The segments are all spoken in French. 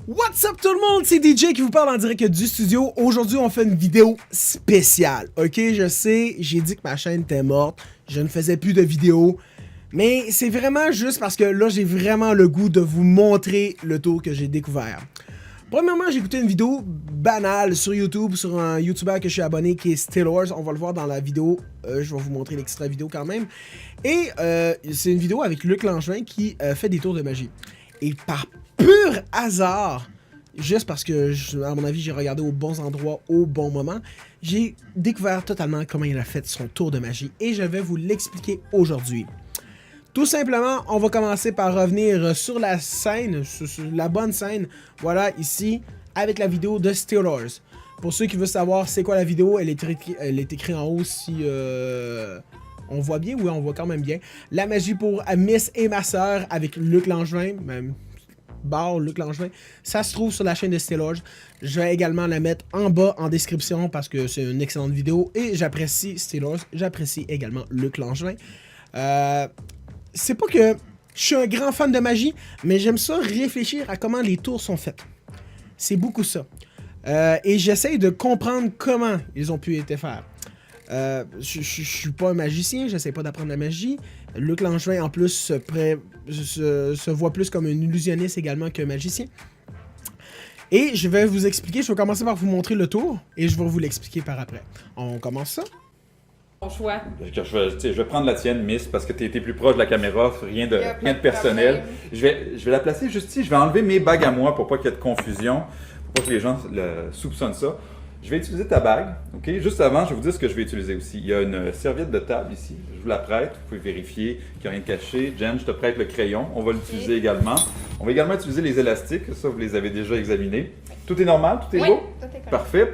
What's up tout le monde, c'est DJ qui vous parle en direct du studio. Aujourd'hui, on fait une vidéo spéciale. Ok, je sais, j'ai dit que ma chaîne était morte, je ne faisais plus de vidéos. Mais c'est vraiment juste parce que là, j'ai vraiment le goût de vous montrer le tour que j'ai découvert. Premièrement, j'ai écouté une vidéo banale sur YouTube, sur un YouTuber que je suis abonné qui est Stillors. On va le voir dans la vidéo. Je vais vous montrer l'extrait vidéo quand même. Et c'est une vidéo avec Luc Langevin qui fait des tours de magie. Et par pur hasard, juste parce que, à mon avis, j'ai regardé aux bons endroits, au bon moment, j'ai découvert totalement comment il a fait son tour de magie. Et je vais vous l'expliquer aujourd'hui. Tout simplement, on va commencer par revenir sur la scène, sur la bonne scène, voilà, ici, avec la vidéo de Stillors. Pour ceux qui veulent savoir c'est quoi la vidéo, elle est écrite en haut si on voit bien, oui, on voit quand même bien. La magie pour Miss et ma soeur avec Luc Langevin, même barre Luc Langevin, ça se trouve sur la chaîne de Stillors. Je vais également la mettre en bas en description parce que c'est une excellente vidéo et j'apprécie Stillors, j'apprécie également Luc Langevin. C'est pas que je suis un grand fan de magie, mais j'aime ça réfléchir à comment les tours sont faites. C'est beaucoup ça. Et j'essaye de comprendre comment ils ont pu être faits. Je suis pas un magicien, j'essaie pas d'apprendre la magie. Luc Langevin, en plus, se voit plus comme un illusionniste également qu'un magicien. Et je vais vous expliquer, je vais commencer par vous montrer le tour, et je vais vous l'expliquer par après. On commence ça. Ton choix. Je vais prendre la tienne, Miss, parce que tu es plus proche de la caméra, rien de personnel. Je vais la placer juste ici. Je vais enlever mes bagues à moi pour pas qu'il y ait de confusion, pour pas que les gens soupçonnent ça. Je vais utiliser ta bague. Ok. Juste avant, je vais vous dire ce que je vais utiliser aussi. Il y a une serviette de table ici. Je vous la prête. Vous pouvez vérifier qu'il n'y a rien de caché. Jen, je te prête le crayon. On va l'utiliser également. On va également utiliser les élastiques. Ça, vous les avez déjà examinés. Tout est normal? Tout est beau? Tout est correct. Parfait.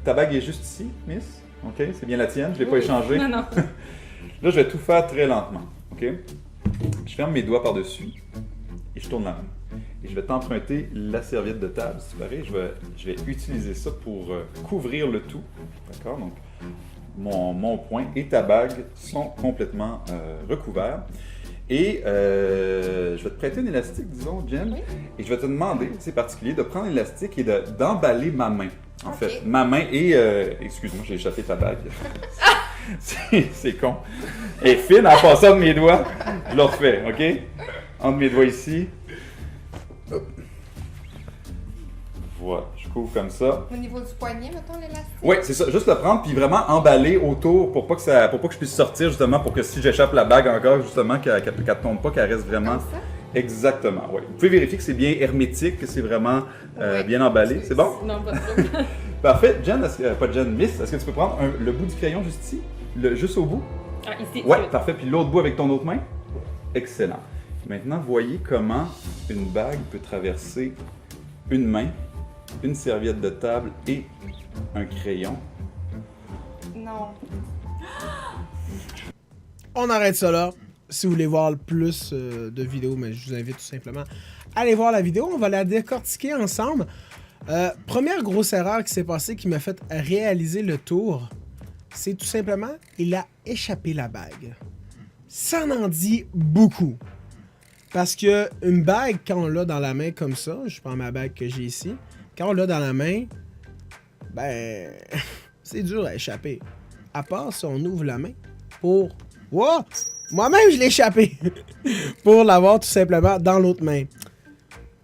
Ta bague est juste ici, Miss. OK, c'est bien la tienne, je ne l'ai pas échangée. Non. Là, je vais tout faire très lentement. OK? Je ferme mes doigts par-dessus et je tourne la main. Et je vais t'emprunter la serviette de table, si tu pareil. Je vais utiliser ça pour couvrir le tout. D'accord? Donc, mon poing et ta bague sont complètement recouverts. Et je vais te prêter un élastique, disons, Jen. Oui. Et je vais te demander, c'est particulier, de prendre l'élastique et d'emballer ma main. En fait, ma main et... excuse-moi, j'ai échappé ta bague. c'est con. Elle est fine en passant de mes doigts. Je le refais, OK? Entre mes doigts ici. Hop. Voilà, je couvre comme ça. Au niveau du poignet, mettons l'élastique? Oui, c'est ça. Juste le prendre puis vraiment emballer autour pour pas que je puisse sortir, justement, pour que si j'échappe la bague encore, justement, qu'elle ne tombe pas, qu'elle reste vraiment... Comme ça? Exactement, oui. Vous pouvez vérifier que c'est bien hermétique, que c'est vraiment bien emballé. C'est bon? Non, pas trop. Parfait. Jen, pas Jen, Miss, est-ce que tu peux prendre le bout du crayon juste ici? Juste au bout? Ah, ici. Oui, parfait. Puis l'autre bout avec ton autre main? Excellent. Maintenant, voyez comment une bague peut traverser une main, une serviette de table et un crayon. Non. On arrête ça là. Si vous voulez voir plus de vidéos, mais je vous invite tout simplement à aller voir la vidéo. On va la décortiquer ensemble. Première grosse erreur qui s'est passée qui m'a fait réaliser le tour, c'est tout simplement, il a échappé la bague. Ça en dit beaucoup. Parce que une bague, quand on l'a dans la main comme ça, je prends ma bague que j'ai ici, quand on l'a dans la main, ben, c'est dur à échapper. À part si on ouvre la main pour... Wow! Moi-même, je l'ai échappé pour l'avoir tout simplement dans l'autre main.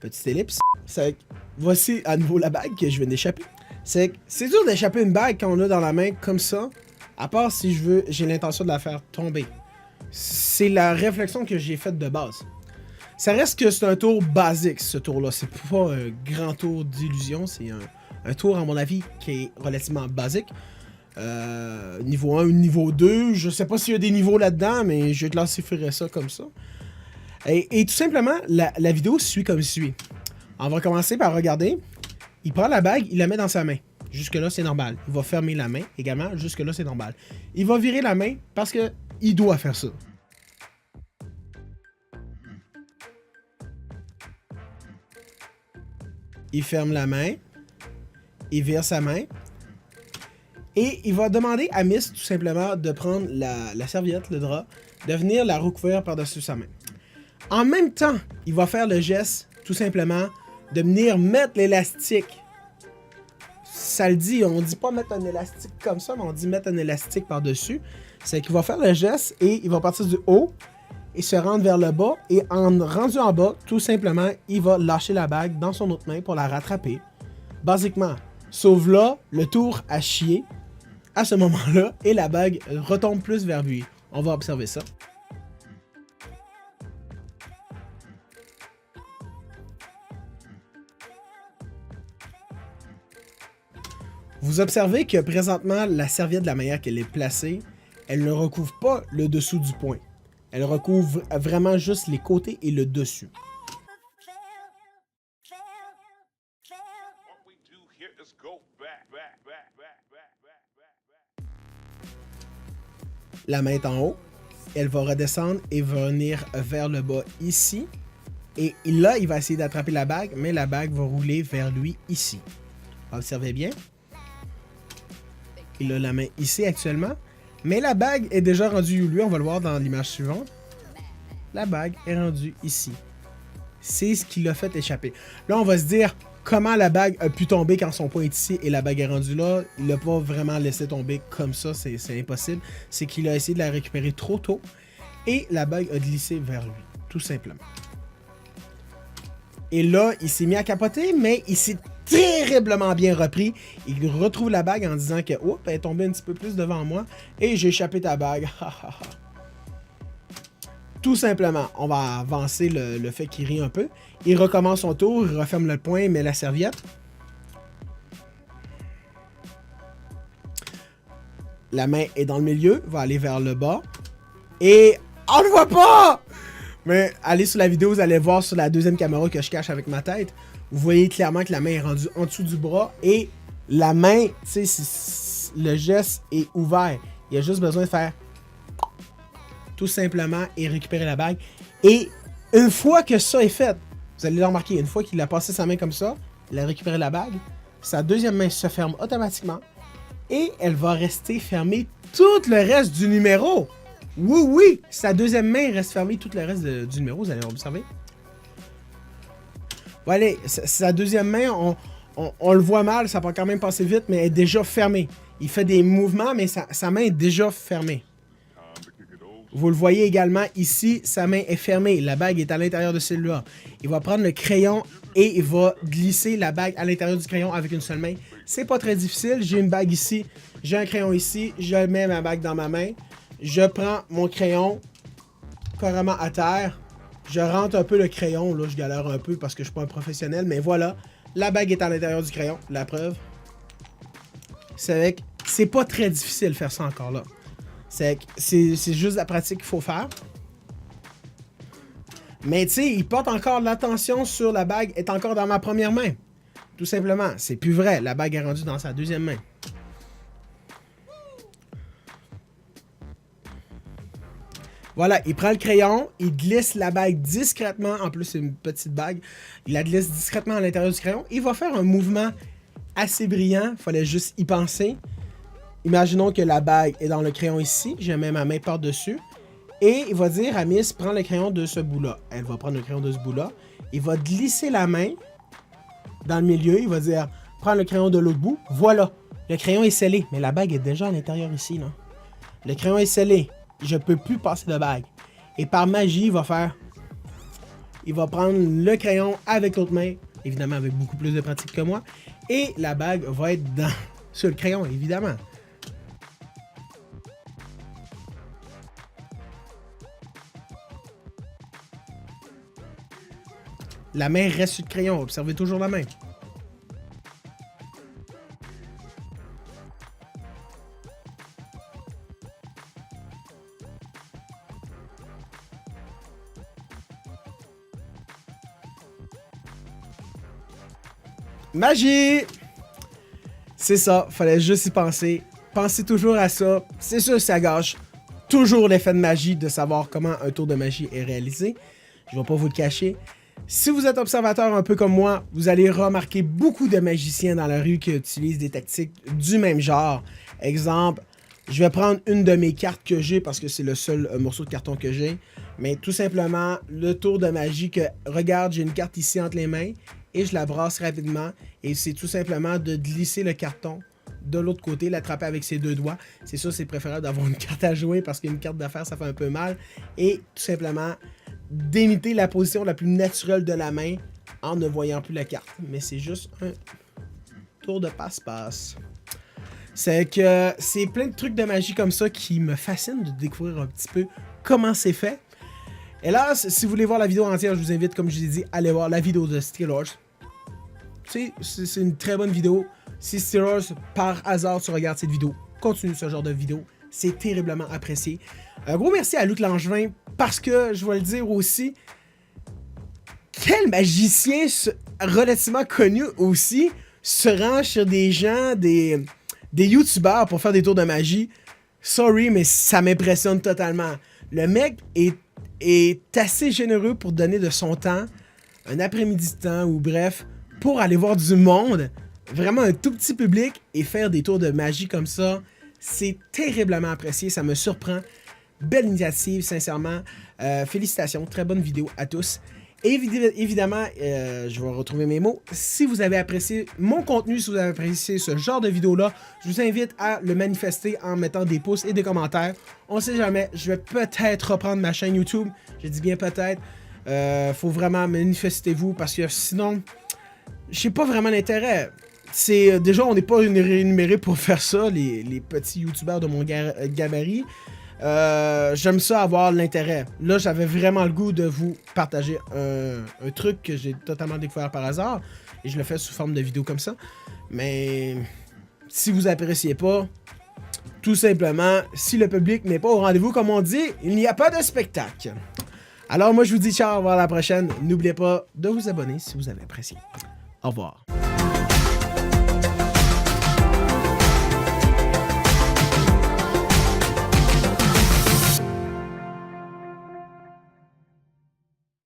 Petite ellipse. C'est que voici à nouveau la bague que je viens d'échapper. C'est dur d'échapper une bague quand on l'a dans la main comme ça, à part si j'ai l'intention de la faire tomber. C'est la réflexion que j'ai faite de base. Ça reste que c'est un tour basique, ce tour-là. C'est pas un grand tour d'illusion, c'est un tour, à mon avis, qui est relativement basique. Niveau 1 ou niveau 2, je sais pas s'il y a des niveaux là-dedans, mais je classifierais ça comme ça. Et tout simplement, la vidéo suit comme suit. On va commencer par regarder. Il prend la bague, il la met dans sa main. Jusque-là, c'est normal. Il va fermer la main également. Jusque-là, c'est normal. Il va virer la main parce que il doit faire ça. Il ferme la main. Il vire sa main. Et il va demander à Miss, tout simplement, de prendre la serviette, le drap, de venir la recouvrir par-dessus sa main. En même temps, il va faire le geste, tout simplement, de venir mettre l'élastique. Ça le dit, on dit pas mettre un élastique comme ça, mais on dit mettre un élastique par-dessus. C'est qu'il va faire le geste et il va partir du haut et se rendre vers le bas. Et en rendu en bas, tout simplement, il va lâcher la bague dans son autre main pour la rattraper. Basiquement, sauf là, le tour à chier à ce moment-là et la bague retombe plus vers lui. On va observer ça. Vous observez que présentement, la serviette, de la manière qu'elle est placée, elle ne recouvre pas le dessous du poing. Elle recouvre vraiment juste les côtés et le dessus. La main est en haut. Elle va redescendre et venir vers le bas ici. Et là, il va essayer d'attraper la bague, mais la bague va rouler vers lui ici. Observez bien. Il a la main ici actuellement. Mais la bague est déjà rendue où lui, on va le voir dans l'image suivante. La bague est rendue ici. C'est ce qui l'a fait échapper. Là, on va se dire comment la bague a pu tomber quand son poing est ici et la bague est rendue là. Il l'a pas vraiment laissé tomber comme ça, c'est impossible. C'est qu'il a essayé de la récupérer trop tôt et la bague a glissé vers lui, tout simplement. Et là, il s'est mis à capoter, mais il s'est terriblement bien repris. Il retrouve la bague en disant que oups, elle est tombée un petit peu plus devant moi et j'ai échappé ta bague. Tout simplement, on va avancer le fait qu'il rit un peu. Il recommence son tour, il referme le poing, il met la serviette. La main est dans le milieu, va aller vers le bas. Et on ne voit pas! Mais allez sur la vidéo, vous allez voir sur la deuxième caméra que je cache avec ma tête. Vous voyez clairement que la main est rendue en dessous du bras. Et la main, tu sais, le geste est ouvert. Il y a juste besoin de faire tout simplement et récupérer la bague. Et une fois que ça est fait, vous allez le remarquer, une fois qu'il a passé sa main comme ça, il a récupéré la bague, sa deuxième main se ferme automatiquement et elle va rester fermée tout le reste du numéro. Oui, oui, sa deuxième main reste fermée tout le reste du numéro, vous allez observer. Voilà, sa deuxième main, on le voit mal, ça peut quand même passer vite, mais elle est déjà fermée. Il fait des mouvements, mais sa main est déjà fermée. Vous le voyez également ici, sa main est fermée. La bague est à l'intérieur de celle-là. Il va prendre le crayon et il va glisser la bague à l'intérieur du crayon avec une seule main. C'est pas très difficile. J'ai une bague ici, j'ai un crayon ici, je mets ma bague dans ma main. Je prends mon crayon carrément à terre. Je rentre un peu le crayon. Là, je galère un peu parce que je suis pas un professionnel. Mais voilà, la bague est à l'intérieur du crayon. La preuve. C'est pas très difficile de faire ça encore là. C'est juste la pratique qu'il faut faire. Mais tu sais, il porte encore l'attention sur la bague est encore dans ma première main. Tout simplement. C'est plus vrai. La bague est rendue dans sa deuxième main. Voilà, il prend le crayon, il glisse la bague discrètement. En plus, c'est une petite bague. Il la glisse discrètement à l'intérieur du crayon. Il va faire un mouvement assez brillant. Il fallait juste y penser. Imaginons que la bague est dans le crayon ici. Je mets ma main par-dessus. Et il va dire à Miss, prends le crayon de ce bout-là. Elle va prendre le crayon de ce bout-là. Il va glisser la main dans le milieu. Il va dire, prends le crayon de l'autre bout. Voilà, le crayon est scellé. Mais la bague est déjà à l'intérieur ici, là. Le crayon est scellé. Je ne peux plus passer de bague. Et par magie, il va prendre le crayon avec l'autre main. Évidemment, avec beaucoup plus de pratique que moi. Et la bague va être sur le crayon, évidemment. La main reste sur le crayon. Observez toujours la main. Magie! C'est ça, fallait juste y penser. Pensez toujours à ça. C'est sûr que ça gâche toujours l'effet de magie de savoir comment un tour de magie est réalisé. Je ne vais pas vous le cacher. Si vous êtes observateur un peu comme moi, vous allez remarquer beaucoup de magiciens dans la rue qui utilisent des tactiques du même genre. Exemple, je vais prendre une de mes cartes que j'ai parce que c'est le seul morceau de carton que j'ai. Mais tout simplement, le tour de magie que, regarde, j'ai une carte ici entre les mains et je la brasse rapidement. Et c'est tout simplement de glisser le carton de l'autre côté, l'attraper avec ses deux doigts. C'est sûr, c'est préférable d'avoir une carte à jouer parce qu'une carte d'affaires, ça fait un peu mal. Et tout simplement d'imiter la position la plus naturelle de la main en ne voyant plus la carte. Mais c'est juste un tour de passe-passe. C'est que c'est plein de trucs de magie comme ça qui me fascinent de découvrir un petit peu comment c'est fait. Hélas, si vous voulez voir la vidéo entière, je vous invite, comme je l'ai dit, à aller voir la vidéo de Steelers. C'est une très bonne vidéo. Si Steelers, par hasard, tu regardes cette vidéo, continue ce genre de vidéo. C'est terriblement apprécié. Un gros merci à Luc Langevin, parce que, je vais le dire aussi, quel magicien relativement connu aussi se rend sur des gens, des youtubeurs pour faire des tours de magie. Sorry, mais ça m'impressionne totalement. Le mec est assez généreux pour donner de son temps, un après-midi de temps, ou bref, pour aller voir du monde, vraiment un tout petit public, et faire des tours de magie comme ça. C'est terriblement apprécié, ça me surprend. Belle initiative, sincèrement. Félicitations, très bonne vidéo à tous. Évidemment, je vais retrouver mes mots. Si vous avez apprécié mon contenu, si vous avez apprécié ce genre de vidéo-là, je vous invite à le manifester en mettant des pouces et des commentaires. On ne sait jamais, je vais peut-être reprendre ma chaîne YouTube. Je dis bien peut-être. Faut vraiment manifestez-vous parce que sinon, j'ai pas vraiment l'intérêt. Déjà, on n'est pas rémunéré pour faire ça, les petits youtubeurs de mon gabarit. J'aime ça avoir l'intérêt. Là, j'avais vraiment le goût de vous partager un truc que j'ai totalement découvert par hasard. Et je le fais sous forme de vidéo comme ça. Mais si vous appréciez pas, tout simplement, si le public n'est pas au rendez-vous, comme on dit, il n'y a pas de spectacle. Alors moi, je vous dis ciao, au revoir à la prochaine. N'oubliez pas de vous abonner si vous avez apprécié. Au revoir.